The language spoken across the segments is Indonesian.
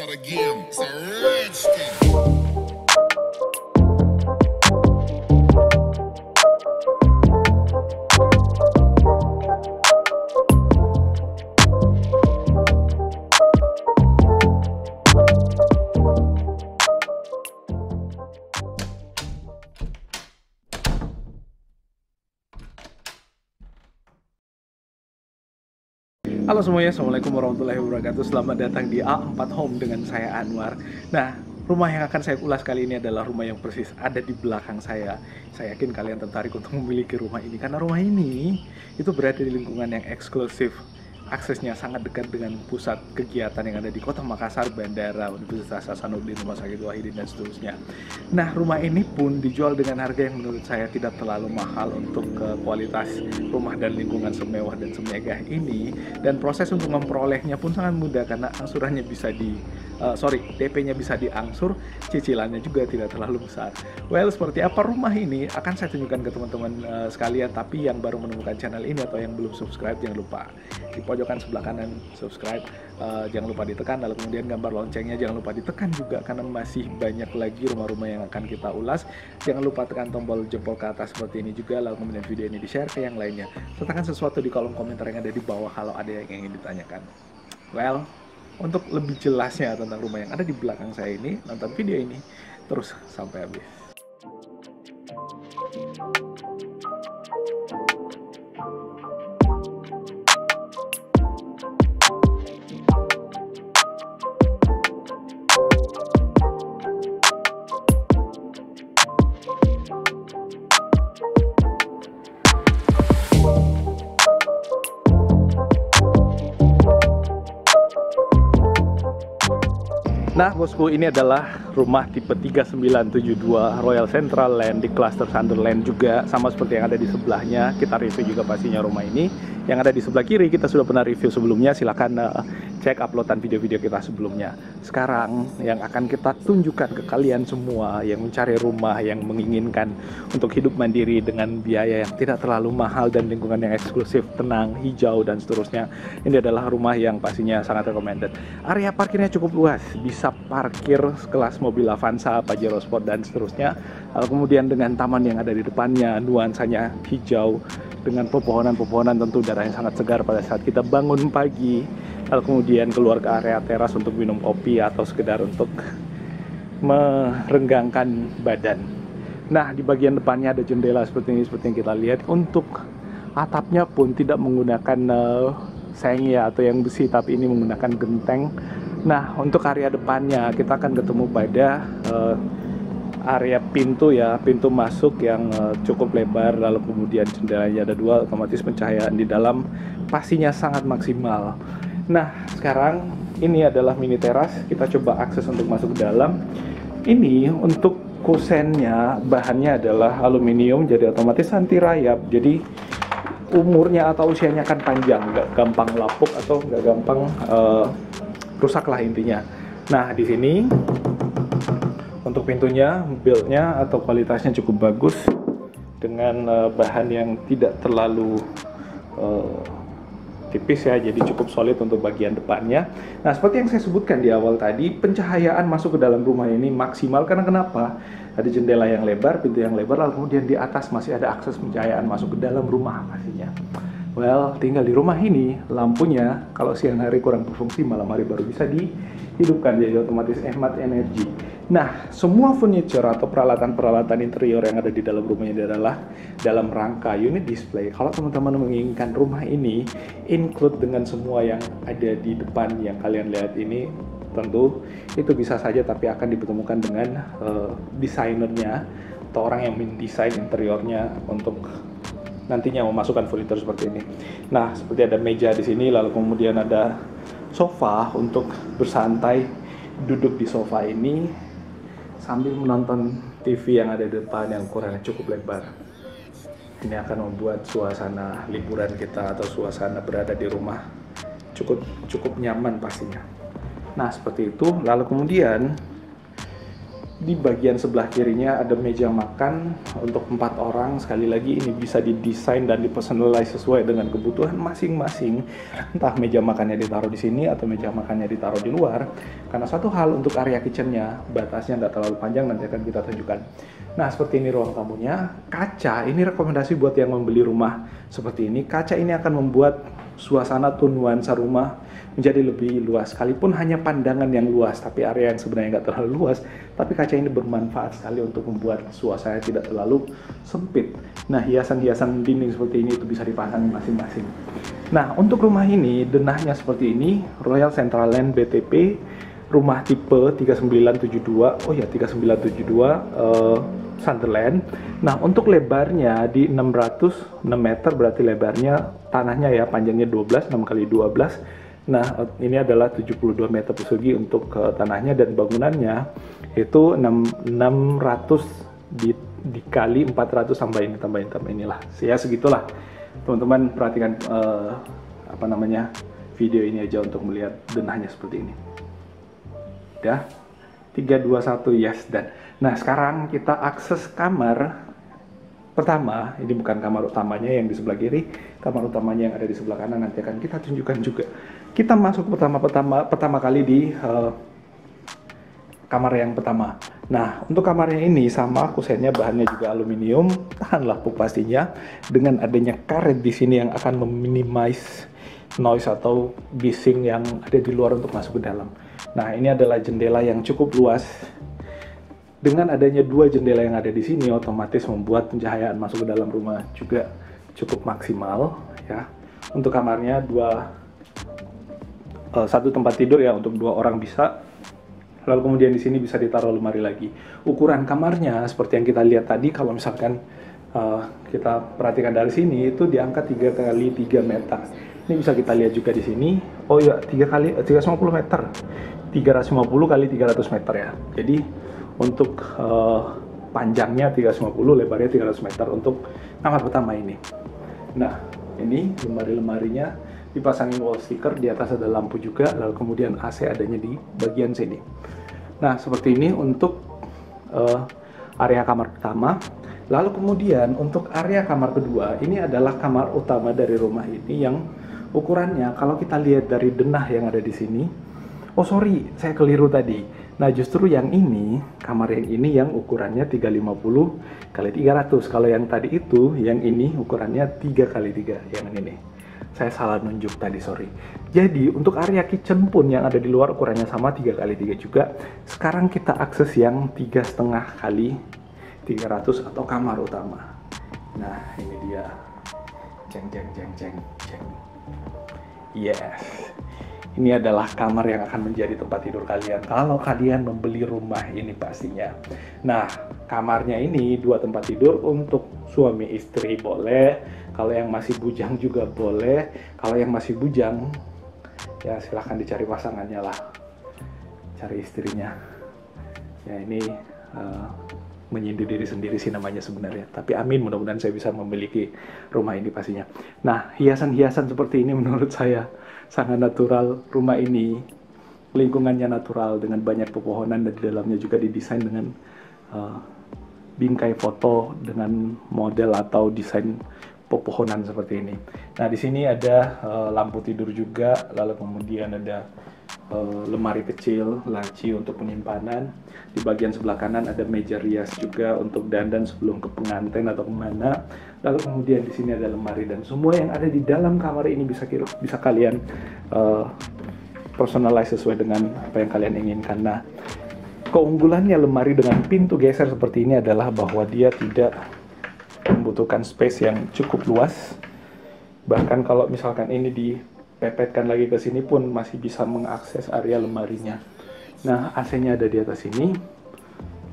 start again. It's a redskin. Halo semuanya, Assalamualaikum warahmatullahi wabarakatuh. Selamat datang di A4 Home dengan saya Anwar. Nah, rumah yang akan saya ulas kali ini adalah rumah yang persis ada di belakang saya. Saya yakin kalian tertarik untuk memiliki rumah ini karena rumah ini itu berada di lingkungan yang eksklusif. Aksesnya sangat dekat dengan pusat kegiatan yang ada di Kota Makassar, Bandara, Universitas Hasanuddin, Rumah Sakit Wahidin, dan seterusnya. Nah, rumah ini pun dijual dengan harga yang menurut saya tidak terlalu mahal untuk kualitas rumah dan lingkungan semewah dan semegah ini. Dan proses untuk memperolehnya pun sangat mudah karena angsurannya bisa DP-nya bisa diangsur, cicilannya juga tidak terlalu besar. Well, seperti apa rumah ini akan saya tunjukkan ke teman-teman sekalian. Tapi yang baru menemukan channel ini atau yang belum subscribe, jangan lupa di pojokan sebelah kanan subscribe, jangan lupa ditekan, lalu kemudian gambar loncengnya jangan lupa ditekan juga karena masih banyak lagi rumah-rumah yang akan kita ulas. Jangan lupa tekan tombol jempol ke atas seperti ini juga, lalu kemudian video ini di-share ke yang lainnya. Sertakan sesuatu di kolom komentar yang ada di bawah kalau ada yang ingin ditanyakan. Well, untuk lebih jelasnya tentang rumah yang ada di belakang saya ini, nonton video ini terus sampai habis. Nah bosku, ini adalah rumah tipe 3972 Royal Central Land di Cluster Sunderland juga, sama seperti yang ada di sebelahnya. Kita review juga pastinya rumah ini. Yang ada di sebelah kiri kita sudah pernah review sebelumnya, silahkan cek uploadan video-video kita sebelumnya. Sekarang yang akan kita tunjukkan ke kalian semua yang mencari rumah, yang menginginkan untuk hidup mandiri dengan biaya yang tidak terlalu mahal dan lingkungan yang eksklusif, tenang, hijau, dan seterusnya. Ini adalah rumah yang pastinya sangat recommended. Area parkirnya cukup luas, bisa parkir kelas mobil Avanza, Pajero Sport, dan seterusnya. Lalu kemudian dengan taman yang ada di depannya, nuansanya hijau dengan pepohonan-pepohonan, tentu udara yang sangat segar pada saat kita bangun pagi. Lalu kemudian keluar ke area teras untuk minum kopi atau sekedar untuk merenggangkan badan. Nah, di bagian depannya ada jendela seperti ini, seperti yang kita lihat. Untuk atapnya pun tidak menggunakan seng ya atau yang besi, tapi ini menggunakan genteng. Nah, untuk area depannya kita akan ketemu pada area pintu ya, pintu masuk yang cukup lebar, lalu kemudian jendelanya ada dua, otomatis pencahayaan di dalam pastinya sangat maksimal. Nah, sekarang ini adalah mini teras, kita coba akses untuk masuk ke dalam. Ini untuk kusennya, bahannya adalah aluminium, jadi otomatis anti rayap, jadi umurnya atau usianya akan panjang, nggak gampang lapuk atau nggak gampang rusak lah intinya. Nah, di sini untuk pintunya, build-nya atau kualitasnya cukup bagus dengan bahan yang tidak terlalu tipis ya, jadi cukup solid untuk bagian depannya. Nah, seperti yang saya sebutkan di awal tadi, pencahayaan masuk ke dalam rumah ini maksimal karena kenapa? Ada jendela yang lebar, pintu yang lebar, lalu kemudian di atas masih ada akses pencahayaan masuk ke dalam rumah pastinya. Well, tinggal di rumah ini, lampunya kalau siang hari kurang berfungsi, malam hari baru bisa dihidupkan, jadi otomatis hemat energi. Nah, semua furniture atau peralatan-peralatan interior yang ada di dalam rumah ini adalah dalam rangka unit display. Kalau teman-teman menginginkan rumah ini include dengan semua yang ada di depan yang kalian lihat ini, tentu itu bisa saja, tapi akan dipertemukan dengan desainernya atau orang yang mendesain interiornya untuk nantinya memasukkan furniture seperti ini. Nah, seperti ada meja di sini, lalu kemudian ada sofa untuk bersantai, duduk di sofa ini sambil menonton TV yang ada di depan yang ukurannya cukup lebar. Ini akan membuat suasana liburan kita atau suasana berada di rumah cukup nyaman pastinya. Nah, seperti itu. Lalu kemudian Di bagian sebelah kirinya ada meja makan untuk 4 orang. Sekali lagi ini bisa didesain dan dipersonalize sesuai dengan kebutuhan masing-masing. Entah meja makannya ditaruh di sini atau meja makannya ditaruh di luar. Karena satu hal untuk area kitchennya, batasnya nggak terlalu panjang, nanti akan kita tunjukkan. Nah, seperti ini ruang tamunya. Kaca, ini rekomendasi buat yang membeli rumah seperti ini. Kaca ini akan membuat suasana atau nuansa rumah menjadi lebih luas, sekalipun hanya pandangan yang luas, tapi area yang sebenarnya nggak terlalu luas, tapi kaca ini bermanfaat sekali untuk membuat suasana tidak terlalu sempit. Nah, hiasan-hiasan dinding seperti ini itu bisa dipasang masing-masing. Nah, untuk rumah ini, denahnya seperti ini, Royal Central Land BTP, rumah tipe 3972, 3972, Sunderland. Nah, untuk lebarnya di 606 meter, berarti lebarnya tanahnya ya, panjangnya 12, 6 kali 12. Nah, ini adalah 72 meter persegi untuk tanahnya, dan bangunannya itu 600 dikali 400, tambahin inilah. Ya segitulah. Teman-teman perhatikan video ini aja untuk melihat denahnya seperti ini. Ya. 3 2 1 yes dan. Nah, sekarang kita akses kamar pertama. Ini bukan kamar utamanya yang di sebelah kiri, kamar utamanya yang ada di sebelah kanan nanti akan kita tunjukkan juga. Kita masuk pertama kali di kamar yang pertama. Nah, untuk kamarnya ini sama, kusennya bahannya juga aluminium, tahan lapuk pastinya, dengan adanya karet di sini yang akan meminimize noise atau bising yang ada di luar untuk masuk ke dalam. Nah, ini adalah jendela yang cukup luas. Dengan adanya 2 jendela yang ada di sini, otomatis membuat pencahayaan masuk ke dalam rumah juga cukup maksimal ya. Untuk kamarnya satu tempat tidur ya, untuk 2 orang bisa. Lalu kemudian di sini bisa ditaruh lemari lagi. Ukuran kamarnya seperti yang kita lihat tadi, kalau misalkan kita perhatikan dari sini itu di angka 3 kali 3 meter. Ini bisa kita lihat juga di sini. Oh ya, 350 meter. 350 kali 300 meter ya. Jadi untuk panjangnya 350, lebarnya 300 meter untuk kamar pertama ini. Nah, ini lemari-lemarinya dipasangin wall sticker, di atas ada lampu juga, lalu kemudian AC adanya di bagian sini. Nah, seperti ini untuk area kamar pertama. Lalu kemudian untuk area kamar kedua, ini adalah kamar utama dari rumah ini yang ukurannya kalau kita lihat dari denah yang ada di sini. Oh sorry, saya keliru tadi. Nah, justru yang ini, kamar yang ini yang ukurannya 350 kali 300. Kalau yang tadi itu, yang ini ukurannya 3 kali 3, yang ini. Saya salah nunjuk tadi, sorry. Jadi, untuk area kitchen pun yang ada di luar ukurannya sama 3 kali 3 juga. Sekarang kita akses yang 3,5 kali 300 atau kamar utama. Nah, ini dia. Ceng. Yes. Ini adalah kamar yang akan menjadi tempat tidur kalian kalau kalian membeli rumah ini pastinya. Nah, kamarnya ini 2 tempat tidur untuk suami istri boleh. Kalau yang masih bujang juga boleh. Kalau yang masih bujang, ya silahkan dicari pasangannya lah. Cari istrinya. Ya ini menyindir diri sendiri sih namanya sebenarnya. Tapi amin, mudah-mudahan saya bisa memiliki rumah ini pastinya. Nah, hiasan-hiasan seperti ini menurut saya sangat natural. Rumah ini lingkungannya natural dengan banyak pepohonan, dan di dalamnya juga didesain dengan bingkai foto dengan model atau desain pepohonan seperti ini. Nah, di sini ada lampu tidur juga, lalu kemudian ada lemari kecil, laci untuk penyimpanan. Di bagian sebelah kanan ada meja rias juga untuk dandan sebelum ke pengantin atau kemana. Lalu kemudian di sini ada lemari, dan semua yang ada di dalam kamar ini bisa kalian personalize sesuai dengan apa yang kalian inginkan. Nah, keunggulannya lemari dengan pintu geser seperti ini adalah bahwa dia tidak membutuhkan space yang cukup luas. Bahkan kalau misalkan ini dipepetkan lagi ke sini pun masih bisa mengakses area lemarinya. Nah, AC-nya ada di atas sini.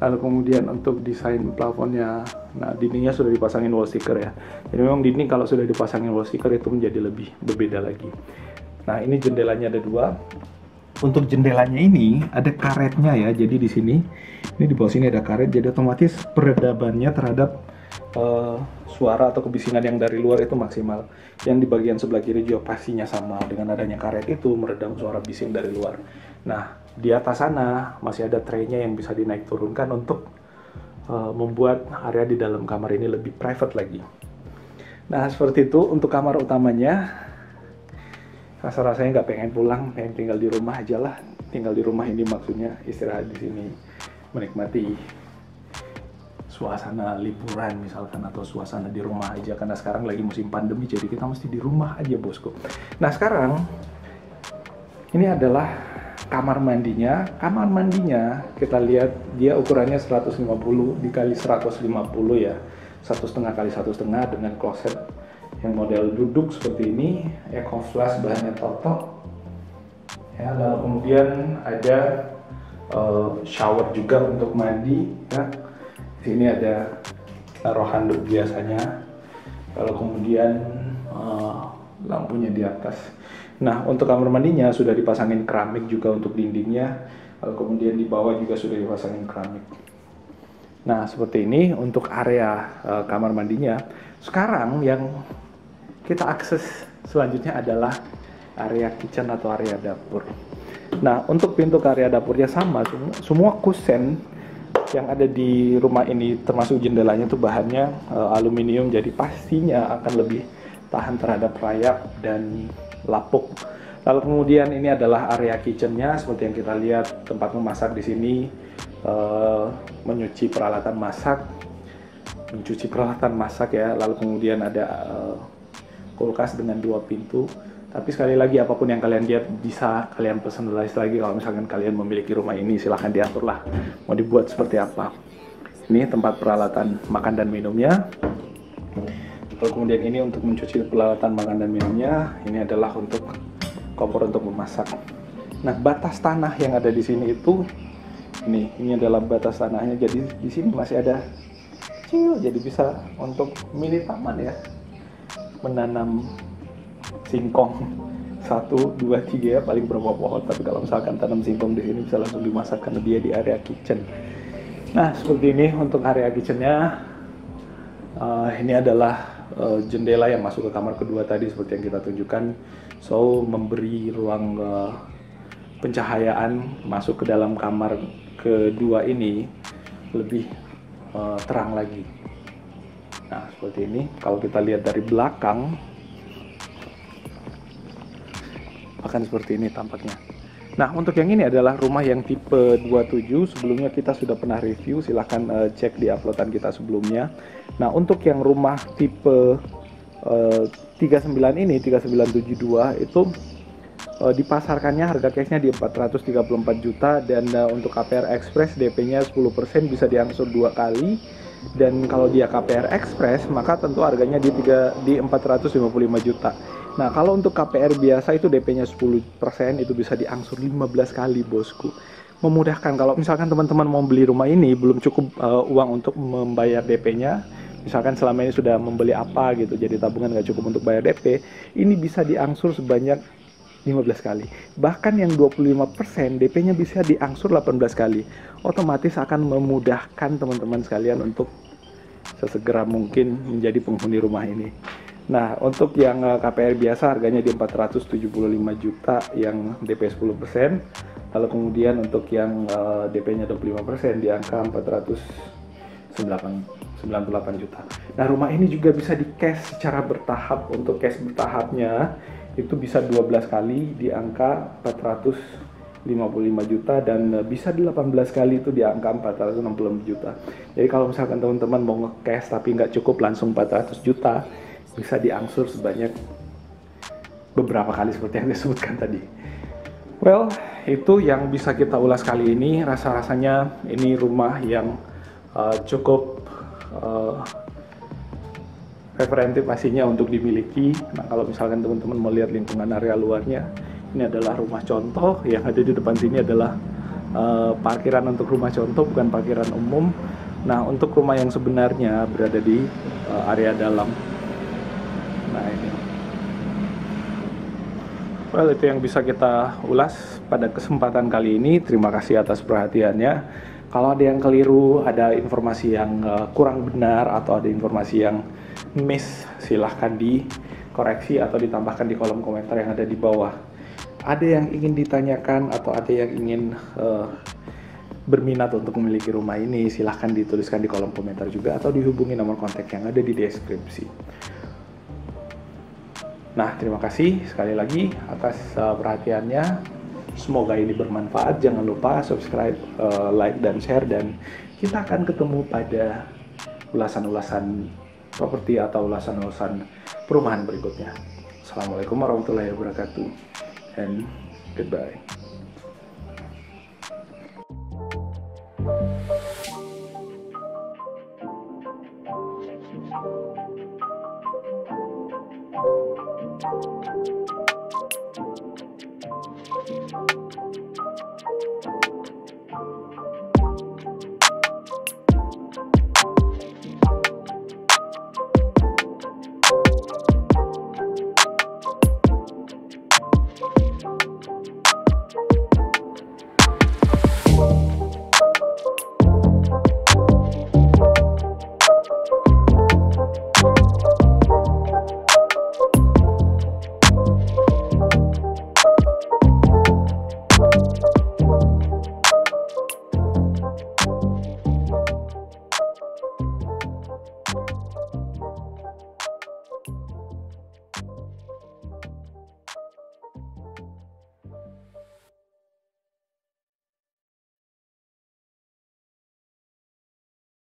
Lalu kemudian untuk desain plafonnya, nah dindingnya sudah dipasangin wall sticker ya. Jadi memang dinding kalau sudah dipasangin wall sticker itu menjadi lebih berbeda lagi. Nah, ini jendelanya ada 2. Untuk jendelanya ini ada karetnya ya. Jadi di sini, ini di bawah sini ada karet. Jadi otomatis peredabannya terhadap suara atau kebisingan yang dari luar itu maksimal. Yang di bagian sebelah kiri juga pastinya sama, dengan adanya karet itu meredam suara bising dari luar. Nah, di atas sana masih ada traynya yang bisa dinaik turunkan untuk membuat area di dalam kamar ini lebih private lagi. Nah, seperti itu untuk kamar utamanya. Rasa-rasanya nggak pengen pulang, pengen tinggal di rumah aja lah. Tinggal di rumah ini maksudnya istirahat di sini, menikmati suasana liburan misalkan, atau suasana di rumah aja, karena sekarang lagi musim pandemi, jadi kita mesti di rumah aja bosku. Nah, sekarang ini adalah kamar mandinya. Kamar mandinya kita lihat dia ukurannya 150 dikali 150 ya, 1,5 kali 1,5, dengan kloset yang model duduk seperti ini, eco flash bahannya Toto ya. Lalu kemudian ada shower juga untuk mandi ya. Di sini ada taruh handuk biasanya. Lalu kemudian lampunya di atas. Nah, untuk kamar mandinya sudah dipasangin keramik juga untuk dindingnya. Lalu kemudian di bawah juga sudah dipasangin keramik. Nah, seperti ini untuk area kamar mandinya. Sekarang yang kita akses selanjutnya adalah area kitchen atau area dapur. Nah, untuk pintu ke area dapurnya sama, semua kusen yang ada di rumah ini termasuk jendelanya itu bahannya aluminium, jadi pastinya akan lebih tahan terhadap rayap dan lapuk. Lalu kemudian ini adalah area kitchennya, seperti yang kita lihat, tempat memasak di sini, mencuci peralatan masak ya. Lalu kemudian ada kulkas dengan 2 pintu. Tapi sekali lagi, apapun yang kalian lihat bisa kalian personalize lagi. Kalau misalkan kalian memiliki rumah ini, silahkan diatur lah mau dibuat seperti apa. Ini tempat peralatan makan dan minumnya. Lalu kemudian ini untuk mencuci peralatan makan dan minumnya. Ini adalah untuk kompor untuk memasak. Nah, batas tanah yang ada di sini itu ini adalah batas tanahnya. Jadi di sini masih ada kecil, jadi bisa untuk mini taman ya, menanam singkong 1, 2, 3 ya, paling berapa pohon. Tapi kalau misalkan tanam singkong di sini bisa langsung dimasak karena dia di area kitchen. Nah, seperti ini untuk area kitchennya. Ini adalah jendela yang masuk ke kamar kedua tadi seperti yang kita tunjukkan. So, memberi ruang pencahayaan masuk ke dalam kamar kedua ini lebih terang lagi. Nah, seperti ini. Kalau kita lihat dari belakang, akan seperti ini tampaknya. Nah, untuk yang ini adalah rumah yang tipe 27. Sebelumnya kita sudah pernah review, silahkan cek di uploadan kita sebelumnya. Nah, untuk yang rumah tipe 39 ini, 3972 itu dipasarkannya harga cashnya di 434 juta, dan untuk KPR Express DP-nya 10% bisa diangsur 2 kali. Dan kalau dia KPR Express maka tentu harganya di 455 juta. Nah, kalau untuk KPR biasa itu DP-nya 10%, itu bisa diangsur 15 kali bosku. Memudahkan kalau misalkan teman-teman mau beli rumah ini belum cukup uang untuk membayar DP-nya. Misalkan selama ini sudah membeli apa gitu, jadi tabungan nggak cukup untuk bayar DP, ini bisa diangsur sebanyak 15 kali. Bahkan yang 25% DP-nya bisa diangsur 18 kali. Otomatis akan memudahkan teman-teman sekalian untuk sesegera mungkin menjadi penghuni rumah ini. Nah, untuk yang KPR biasa harganya di 475 juta yang DP 10%. Lalu kemudian untuk yang DP-nya 25% di angka 498 juta. Nah, rumah ini juga bisa di cash secara bertahap. Untuk cash bertahapnya itu bisa 12 kali di angka 455 juta, dan bisa di 18 kali itu di angka 460 juta. Jadi kalau misalkan teman-teman mau nge-cash tapi nggak cukup langsung 400 juta, bisa diangsur sebanyak beberapa kali seperti yang disebutkan tadi. Well, itu yang bisa kita ulas kali ini. Rasa-rasanya ini rumah yang cukup preferentif pastinya untuk dimiliki. Nah, kalau misalkan teman-teman mau lihat lingkungan area luarnya, ini adalah rumah contoh. Yang ada di depan sini adalah parkiran untuk rumah contoh, bukan parkiran umum. Nah, untuk rumah yang sebenarnya berada di area dalam. Nah, ini. Well, itu yang bisa kita ulas pada kesempatan kali ini. Terima kasih atas perhatiannya. Kalau ada yang keliru, ada informasi yang kurang benar, atau ada informasi yang miss, silahkan dikoreksi atau ditambahkan di kolom komentar yang ada di bawah. ada yang ingin ditanyakan atau ada yang ingin berminat untuk memiliki rumah ini, silahkan dituliskan di kolom komentar juga atau dihubungi nomor kontak yang ada di deskripsi. Nah, terima kasih sekali lagi atas perhatiannya. Semoga ini bermanfaat. Jangan lupa subscribe, like, dan share. Dan kita akan ketemu pada ulasan-ulasan properti atau ulasan-ulasan perumahan berikutnya. Assalamualaikum warahmatullahi wabarakatuh. And goodbye.